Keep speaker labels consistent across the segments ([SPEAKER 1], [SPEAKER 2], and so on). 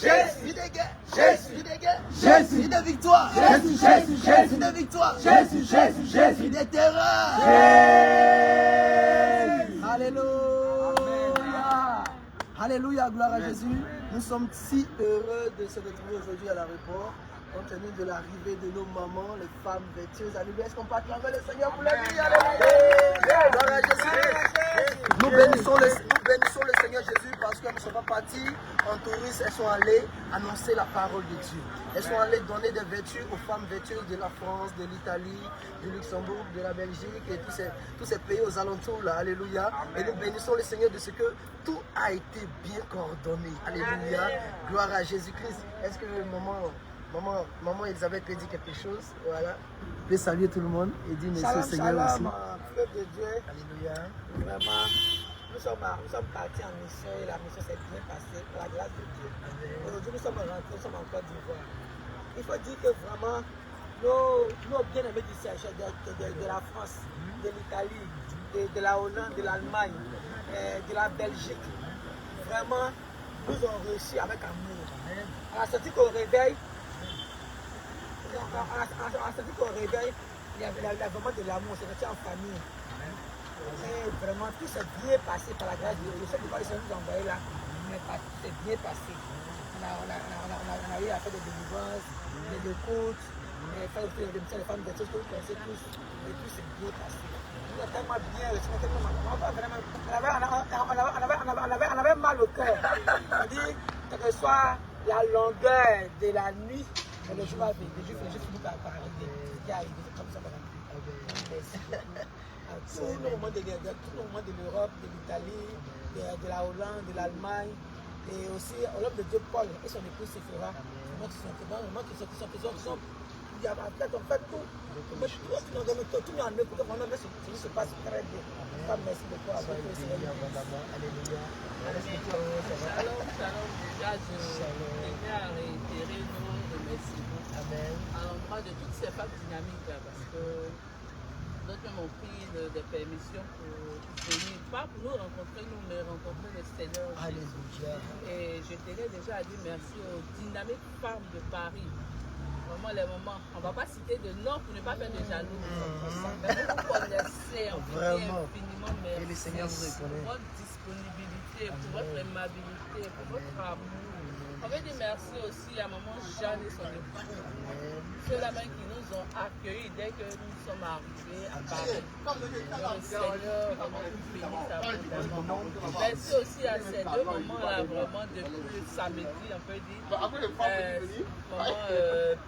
[SPEAKER 1] Jésus de guerre, Jésus de guerre, Jésus de victoire, Jésus, Jésus, Jésus de victoire, Jésus, Jésus, Jésus de terreur. Alléluia. Alléluia, gloire à Jésus. Nous sommes si heureux de se retrouver aujourd'hui à l'aéroport, compte tenu de l'arrivée de nos mamans, les femmes vertueuses. Alléluia. Est-ce qu'on peut acclamer le Seigneur pour la vie? Alléluia. Gloire à Jésus. Nous bénissons le Seigneur Jésus parce qu'elles ne sont pas parties en tourisme. Elles sont allées annoncer la parole de Dieu. Elles sont allées donner des vertus aux femmes vertueuses de la France, de l'Italie, du Luxembourg, de la Belgique et tous ces pays aux alentours là. Alléluia. Et nous bénissons le Seigneur de ce que tout a été bien coordonné. Alléluia. Gloire à Jésus-Christ. Est-ce que maman Elisabeth peut dire quelque chose? Voilà. Vous pouvez saluer tout le monde et dire merci au Seigneur aussi.
[SPEAKER 2] Peuple de Dieu.
[SPEAKER 1] Alléluia.
[SPEAKER 2] Vraiment, nous sommes partis en mission et la mission s'est bien passée par la grâce de Dieu. Aujourd'hui, nous sommes rentrés, nous sommes en Côte d'Ivoire. Il faut dire que vraiment, nos bien-aimés du Seigneur de la France, de l'Italie, de la Hollande, de l'Allemagne, de la Belgique, vraiment, nous ont reçus avec amour. On a senti qu'au réveil, il y avait vraiment de l'amour, c'est resté en famille. Et vraiment, tout s'est bien passé par la grâce de Dieu. Je sais pas ils sont nous envoyés là, mais tout s'est bien passé. On a eu à faire des délivrances, des écoutes, des femmes, des choses que vous connaissez tous, et tout s'est bien passé. On a tellement bien reçu, on avait mal au cœur. On dit, quelle que soit la longueur de la nuit, le jour va venir, le jour finit par arriver. Ce qui est arrivé, c'est comme ça. Tout le monde de l'Europe, de l'Italie, de la Hollande, de l'Allemagne, et aussi l'homme de Dieu Paul et son épouse Séphora, vraiment qui sont il y a peut-être on fait tout, tout mis en œuvre pour que vraiment ce se passe très bien. Merci beaucoup à vous.
[SPEAKER 1] Alléluia.
[SPEAKER 3] Shalom, déjà je tenais à réitérer nos remerciements à l'endroit de toutes ces femmes dynamiques parce que d'autres m'ont pris des permissions pour venir, pas pour nous rencontrer, nous, mais rencontrer le Seigneur Jésus. Et je tenais déjà à dire merci aux dynamiques femmes de Paris. Vraiment les moments, on ne va pas citer de nom pour ne pas faire de jaloux. Mais vous connaissez, on vous dit infiniment merci.
[SPEAKER 1] Et le Seigneur vous reconnaît.
[SPEAKER 3] Pour votre disponibilité, pour votre aimabilité, pour votre amour. On veut dire merci aussi à maman Jeanne et son époux. Ceux-là même qui nous ont accueillis dès que nous sommes arrivés à Paris. Le Seigneur vraiment nous bénisse abondamment. Merci aussi à ces deux moments-là, vraiment depuis samedi, on peut dire. Maman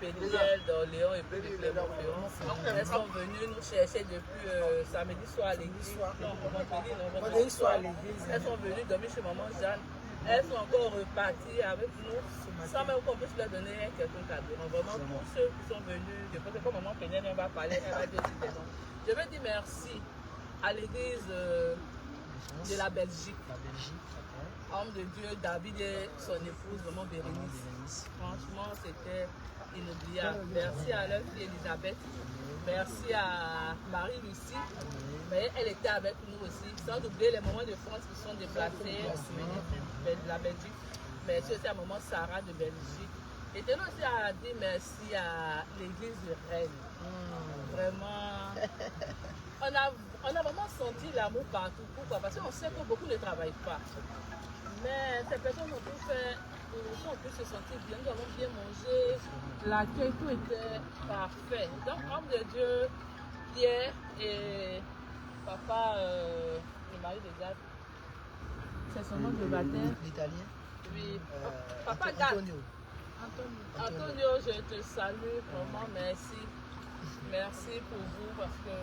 [SPEAKER 3] Péniel d'Orléans et puis de Clermont-Ferrand. Elles sont venues nous chercher depuis samedi soir à l'église. Vendredi soir à l'église. Elles sont venues dormir chez maman Jeanne. Elles sont encore reparties avec nous sans même qu'on puisse leur donner quelques cadeaux. Donc vraiment, tous ceux qui sont venus, je pense que comme maman Péniel, elle va parler, elle va dire aussi des noms. Je veux dire merci à l'église de la Belgique. Homme de Dieu, David et son épouse, vraiment Bérénice. Franchement, c'était inoubliable. Merci à leur fille Elisabeth. Merci à Marie-Lucie. Mais elle était avec nous aussi. Sans oublier les moments de France qui sont déplacés de la Belgique. Merci aussi à maman Sarah de Belgique. Et tenons aussi à dire merci à l'église de Rennes. Vraiment, on a vraiment senti l'amour partout. Pourquoi? Parce qu'on sait que beaucoup ne travaillent pas. Mais ces personnes ont pu faire, on peut se sentir bien, nous avons bien mangé, l'accueil, tout était parfait. Donc, homme de Dieu, Pierre et papa, le mari de Gad, c'est son nom de baptême.
[SPEAKER 1] L'Italien.
[SPEAKER 3] Oui, papa Gad. Antonio, je te salue, vraiment merci. Merci pour vous, parce que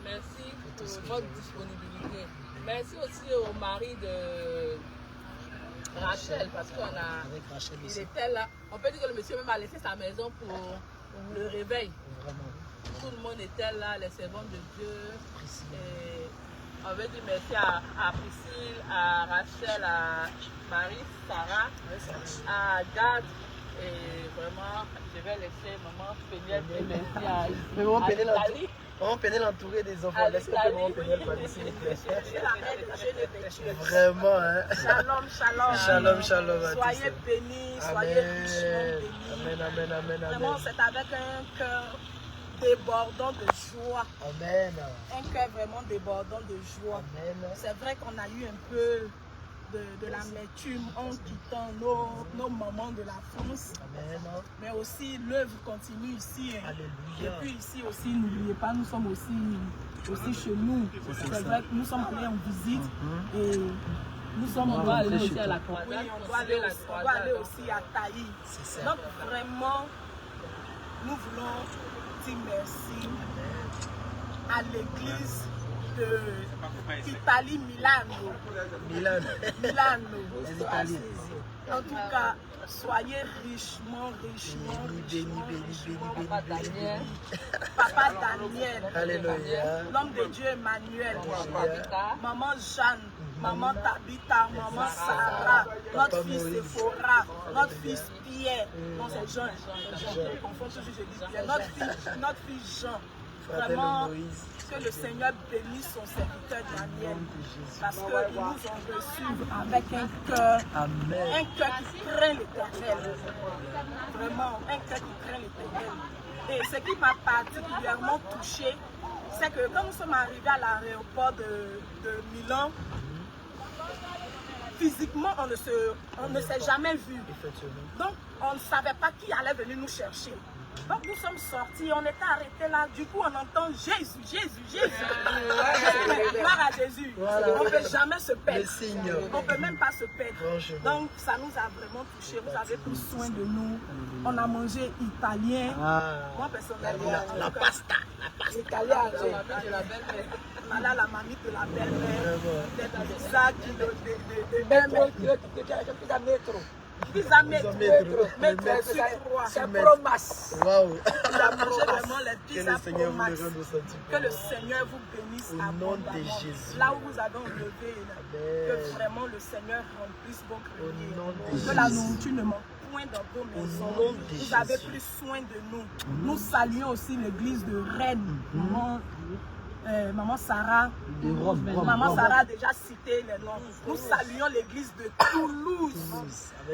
[SPEAKER 3] merci pour votre disponibilité. Merci aussi au mari de Rachel, parce qu'il était là. On peut dire que le monsieur même a laissé sa maison pour le réveil. Tout le monde était là, les servantes de Dieu. Et on veut dire merci à Priscille, à Rachel, à Marie, Sarah, à Gad. Et vraiment, je vais laisser maman Péniel et merci à Italie.
[SPEAKER 1] Maman Pénel entourée des enfants. Laisse que Maman Pénel parler, s'il vous plaît. Vraiment, hein.
[SPEAKER 4] Shalom, shalom.
[SPEAKER 1] Shalom, shalom.
[SPEAKER 4] Soyez bénis, soyez richement bénis.
[SPEAKER 1] Amen, amen, amen, amen.
[SPEAKER 4] Vraiment, c'est avec un cœur débordant de joie.
[SPEAKER 1] Amen.
[SPEAKER 4] Un cœur vraiment débordant de joie.
[SPEAKER 1] Amen.
[SPEAKER 4] C'est vrai qu'on a eu un peu de l'amertume en quittant nos mamans de la France.
[SPEAKER 1] Amen.
[SPEAKER 4] Mais aussi l'œuvre continue ici. Hein.
[SPEAKER 1] Alléluia.
[SPEAKER 4] Et puis ici aussi, n'oubliez pas, nous sommes aussi chez nous. C'est vrai que nous sommes allés en visite et nous sommes
[SPEAKER 3] On doit aller aussi à la
[SPEAKER 4] oui,
[SPEAKER 3] croisade.
[SPEAKER 4] on doit aller aussi à Taï. Donc vraiment, nous voulons dire merci à l'église de Italie Milano.
[SPEAKER 1] Les Italiens.
[SPEAKER 4] En tout cas, soyez richement bénis. Papa Daniel,
[SPEAKER 1] Alléluia.
[SPEAKER 4] l'homme de Dieu Emmanuel, maman Jeanne, maman Tabitha, maman Sarah, notre fils Sephora, notre fils Pierre, non c'est Jean, je confonds toujours, je dis Pierre, notre fils Jean. Vraiment, que le Seigneur bénisse son serviteur Daniel, parce qu'ils nous ont reçus avec un cœur qui craint l'Éternel. Vraiment, un cœur qui craint l'Éternel. Et ce qui m'a particulièrement touchée, c'est que quand nous sommes arrivés à l'aéroport de Milan, physiquement, on ne s'est jamais vu. Donc, on ne savait pas qui allait venir nous chercher. Donc nous sommes sortis, on était arrêtés là, du coup on entend Jésus. Gloire à Jésus. Voilà. On ne peut jamais se perdre. On ne peut même pas se perdre. Donc ça nous a vraiment touchés, vous avez pris soin de nous. On a mangé italien. Moi personnellement,
[SPEAKER 1] la pasta.
[SPEAKER 4] Italien, la mamie de la belle-mère, des pizzas Pizza métro, c'est promas.
[SPEAKER 1] Waouh.
[SPEAKER 4] On a mangé vraiment les pizzas promas. Que le Seigneur vous bénisse abondamment. Là où vous avez enlevé, que vraiment le Seigneur remplisse vos greniers. Que la nourriture ne manque point dans vos maisons. Vous avez pris soin de nous. Nous saluons aussi l'église de Rennes. Maman Sarah, Maman Sarah a déjà cité les noms. Nous saluons l'église de Toulouse.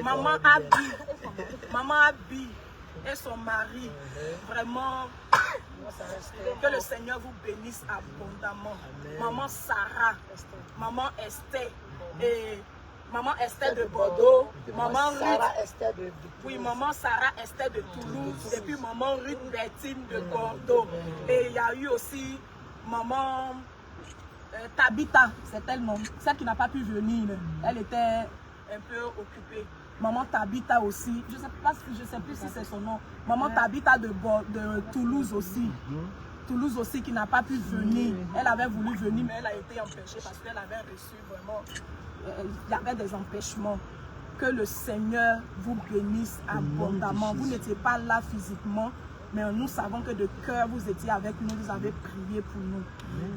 [SPEAKER 4] Maman Abi et son mari. Vraiment, que le Seigneur vous bénisse abondamment. Maman Sarah, Maman Esther et Maman Esther de Bordeaux, Maman Ruth, oui, Maman Sarah Esther de Toulouse et puis Maman Ruth Bertine de Bordeaux. Et il y a eu aussi Maman Tabitha, c'est elle nom, celle qui n'a pas pu venir, elle était un peu occupée. Maman Tabitha aussi, je ne sais plus si c'est son nom. Maman Tabitha de Toulouse aussi. Toulouse aussi qui n'a pas pu venir. Elle avait voulu venir mais elle a été empêchée parce qu'elle avait reçu vraiment, il y avait des empêchements. Que le Seigneur vous bénisse abondamment. Vous n'étiez pas là physiquement, mais nous savons que de cœur vous étiez avec nous, vous avez prié pour nous.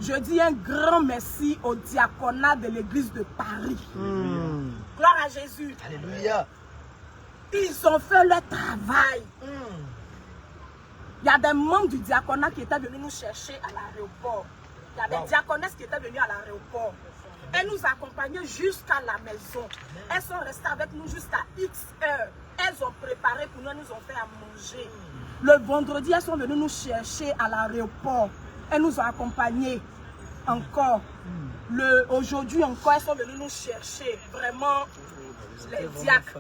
[SPEAKER 4] Je dis un grand merci au diaconat de l'église de Paris. Gloire à Jésus.
[SPEAKER 1] Alléluia.
[SPEAKER 4] Ils ont fait leur travail. Il y a des membres du diaconat qui étaient venus nous chercher à l'aéroport. Il y a des diaconesses qui étaient venues à l'aéroport. Elles nous accompagnaient jusqu'à la maison. Elles sont restées avec nous jusqu'à X heures. Elles ont préparé pour nous, elles nous ont fait à manger. Le vendredi, elles sont venues nous chercher à l'aéroport. Elles nous ont accompagnés encore. Aujourd'hui encore, elles sont venues nous chercher. Vraiment, les diacres.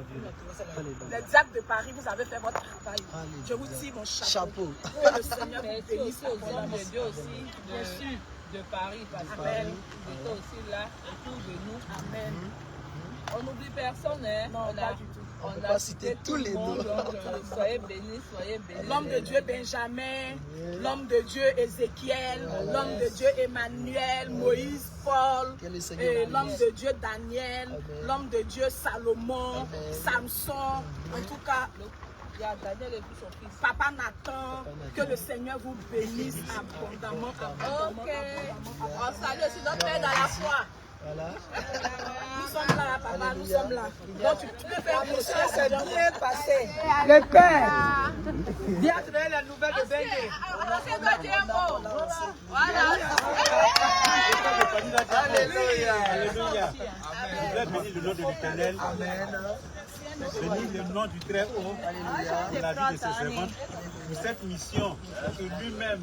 [SPEAKER 4] Les diacres de Paris, vous avez fait votre travail. Je vous tire mon chapeau. Que le Seigneur vous bénisse
[SPEAKER 3] aux hommes de Dieu aussi, bien sûr, de Paris, parce qu'ils étaient aussi là autour de nous. Amen. On n'oublie personne, hein?
[SPEAKER 4] Non, pas du tout.
[SPEAKER 3] On ne peut pas citer tous les noms. Soyez bénis, soyez bénis.
[SPEAKER 4] L'homme de Dieu Benjamin, l'homme de Dieu Ézéchiel, l'homme de Dieu Emmanuel, Moïse, Paul, l'homme de Dieu Daniel, l'homme de Dieu Salomon, Samson, en tout cas,
[SPEAKER 3] il y a Daniel et puis son fils.
[SPEAKER 4] Papa Nathan, que le Seigneur vous bénisse abondamment.
[SPEAKER 3] Ok. On salue aussi notre Père dans la foi.
[SPEAKER 1] Voilà.
[SPEAKER 4] Nous sommes là, papa, nous sommes là. Donc tu peux faire
[SPEAKER 2] La mission s'est bien passée.
[SPEAKER 4] le cœur.
[SPEAKER 2] Dis à donner la nouvelle de Bengue.
[SPEAKER 5] Alléluia. Alléluia. Je voudrais bénir le nom de l'Éternel. Bénir le nom du Très-Haut pour la vie de ses servantes, pour cette mission que lui-même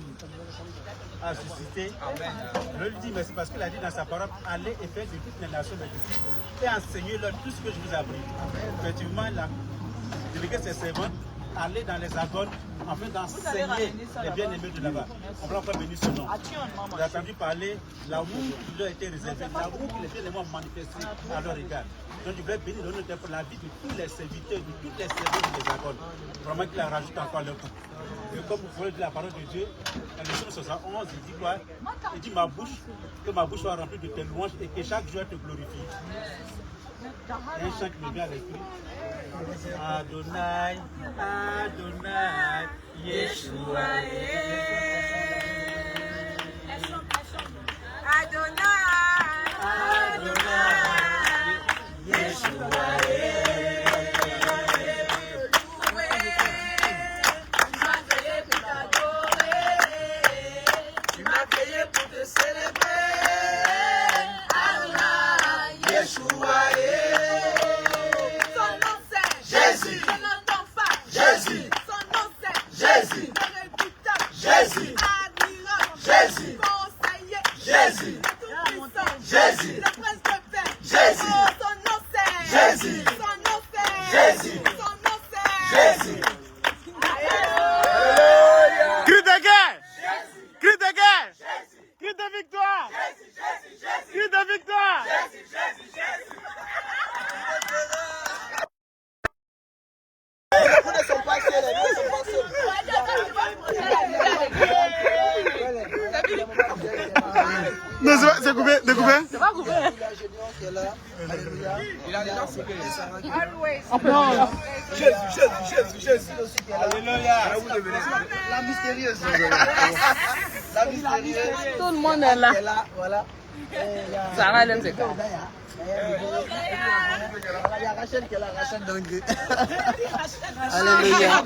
[SPEAKER 5] a suscité. Je lui dis merci parce qu'il a dit dans sa parole, allez et faites de toutes les nations des disciples et enseignez-leur tout ce que je vous ai appris. Effectivement, il a délégué ses servantes, aller dans les agones afin d'enseigner les bien-aimés de là-bas. On va encore bénir son nom. J'ai entendu parler l'amour qui leur a été réservé, l'amour que les bien-aimés ont manifesté à leur égard. Donc je voulais bénir le nom pour la vie de tous les serviteurs, de toutes les serviteurs des agones. Vraiment qu'il a rajouté encore leur coup. Et comme vous voulez dire la parole de Dieu, dans le Psaume 71, il dit quoi? Il dit que ma bouche soit remplie de tes louanges et que chaque jour te glorifie. Et un chant qui me vient à l'esprit. Adonai, Adonai, Yeshua.
[SPEAKER 6] Adonai,
[SPEAKER 5] Adonai, Yeshua.
[SPEAKER 6] tu m'as créé pour te célébrer. Adonai,
[SPEAKER 1] Yeshua.
[SPEAKER 6] son nom c'est
[SPEAKER 1] Jésus.
[SPEAKER 6] Son nom d'enfant,
[SPEAKER 1] Jésus.
[SPEAKER 6] Son nom c'est
[SPEAKER 1] Jésus.
[SPEAKER 6] Redoutable,
[SPEAKER 1] Jésus.
[SPEAKER 6] Admirable,
[SPEAKER 1] Jésus.
[SPEAKER 6] Conseiller,
[SPEAKER 1] Jésus.
[SPEAKER 6] Tout-Puissant,
[SPEAKER 1] Jésus.
[SPEAKER 6] le Prince de paix.
[SPEAKER 1] Jésus.
[SPEAKER 6] Oh, son nom c'est
[SPEAKER 1] Jésus.
[SPEAKER 6] Son nom c'est
[SPEAKER 1] Jésus.
[SPEAKER 6] Son nom c'est
[SPEAKER 1] Jésus.
[SPEAKER 5] Cri de guerre! Cri de guerre! Cri de victoire! Cri de victoire!
[SPEAKER 1] Nous ne sommes pas seuls, nous ne sommes pas seuls.
[SPEAKER 5] Non, c'est coupé, c'est coupé.
[SPEAKER 1] Il y a Gédéon qui est là. Alléluia. Il a déjà coupé. Jésus aussi qui est là.
[SPEAKER 5] Alléluia.
[SPEAKER 1] La mystérieuse. La mystérieuse.
[SPEAKER 3] Tout le monde est là.
[SPEAKER 1] Qui est là, voilà.
[SPEAKER 3] Sarah, elle aime ses gars.
[SPEAKER 1] Il y a Rachel qui est là, Rachel Dangue. Alléluia.